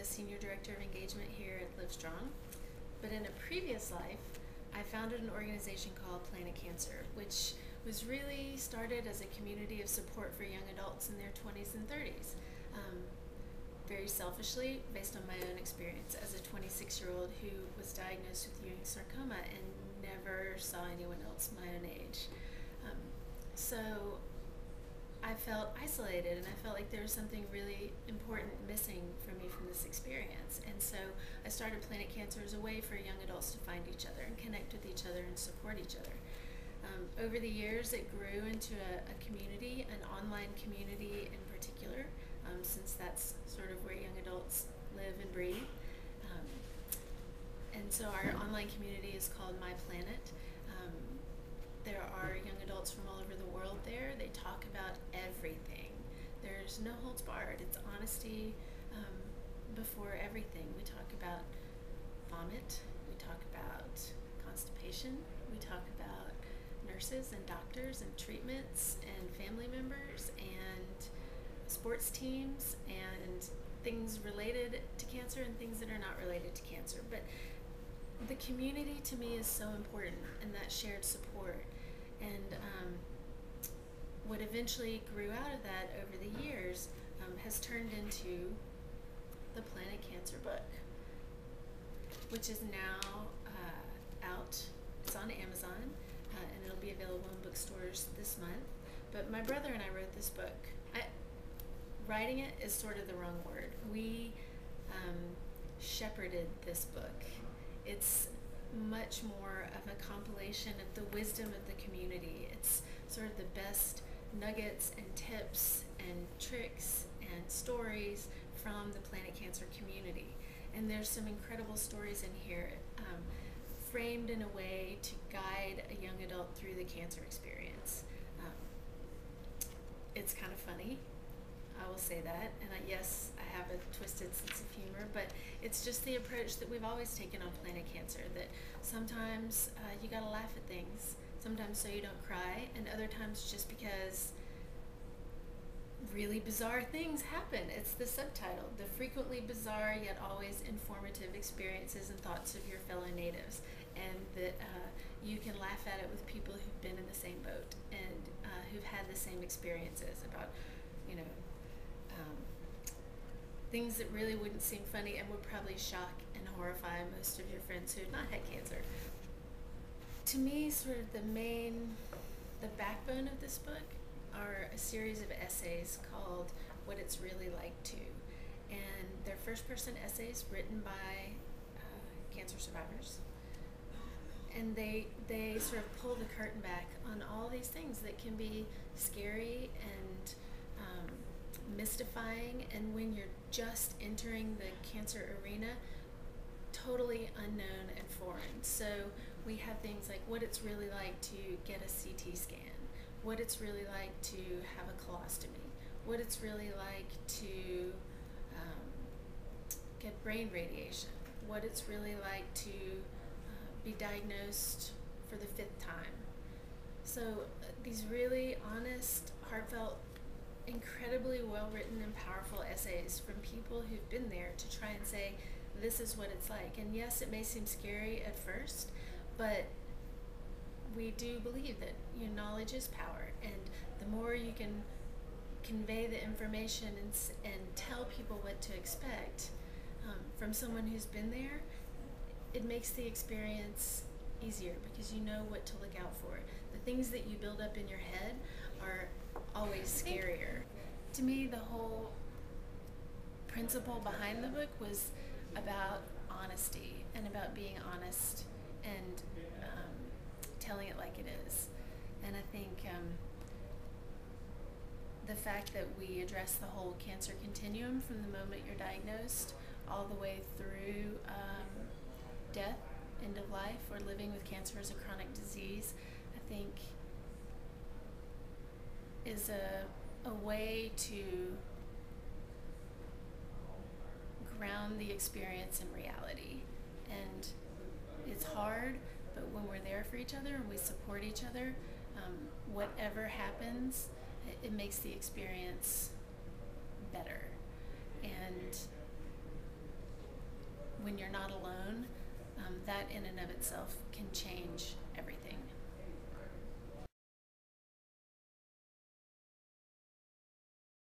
the Senior Director of Engagement here at LiveStrong. But in a previous life, I founded an organization called Planet Cancer, which was really started as a community of support for young adults in their 20s and 30s. Very selfishly, based on my own experience as a 26-year-old who was diagnosed with Ewing sarcoma and never saw anyone else my own age. So I felt isolated, and I felt like there was something really important missing for me from this experience. And so I started Planet Cancer as a way for young adults to find each other and connect with each other and support each other. Over the years, it grew into a community, an online community in particular, since that's sort of where young adults live and breathe. And so our online community is called My Planet. There are young adults from all over the world there. They talk about everything. There's no holds barred. It's honesty before everything. We talk about vomit. We talk about constipation. We talk about nurses and doctors and treatments and family members and sports teams and things related to cancer and things that are not related to cancer. But the community to me is so important, and that shared support. And what eventually grew out of that over the years has turned into the Planet Cancer book, which is now out. It's on Amazon, and it'll be available in bookstores this month. But my brother and I wrote this book. Writing it is sort of the wrong word. We shepherded this book. It's much more of a compilation of the wisdom of the community. It's sort of the best nuggets and tips and tricks and stories from the Planet Cancer community. And there's some incredible stories in here, framed in a way to guide a young adult through the cancer experience. It's kind of funny, I will say that, and yes, I have a twisted sense of humor, but it's just the approach that we've always taken on Planet Cancer, that sometimes you gotta laugh at things, sometimes so you don't cry, and other times just because really bizarre things happen. It's the subtitle, the frequently bizarre yet always informative experiences and thoughts of your fellow natives, and that you can laugh at it with people who've been in the same boat and who've had the same experiences about, things that really wouldn't seem funny and would probably shock and horrify most of your friends who have not had cancer. To me, sort of the backbone of this book are a series of essays called What It's Really Like To. And they're first-person essays written by cancer survivors. And they sort of pull the curtain back on all these things that can be scary and mystifying, and when you're just entering the cancer arena, totally unknown and foreign. So we have things like what it's really like to get a CT scan, what it's really like to have a colostomy, what it's really like to get brain radiation, what it's really like to be diagnosed for the 5th time. So these really honest, heartfelt, incredibly well-written and powerful essays from people who've been there to try and say, this is what it's like. And yes, it may seem scary at first, but we do believe that knowledge is power, and the more you can convey the information and tell people what to expect from someone who's been there, it makes the experience easier because you know what to look out for. The things that you build up in your head are always scarier. To me, the whole principle behind the book was about honesty and about being honest and telling it like it is. And I think the fact that we address the whole cancer continuum from the moment you're diagnosed all the way through death, end of life, or living with cancer as a chronic disease, I think is a way to ground the experience in reality. And it's hard, but when we're there for each other and we support each other, whatever happens, it makes the experience better. And when you're not alone, that in and of itself can change everything.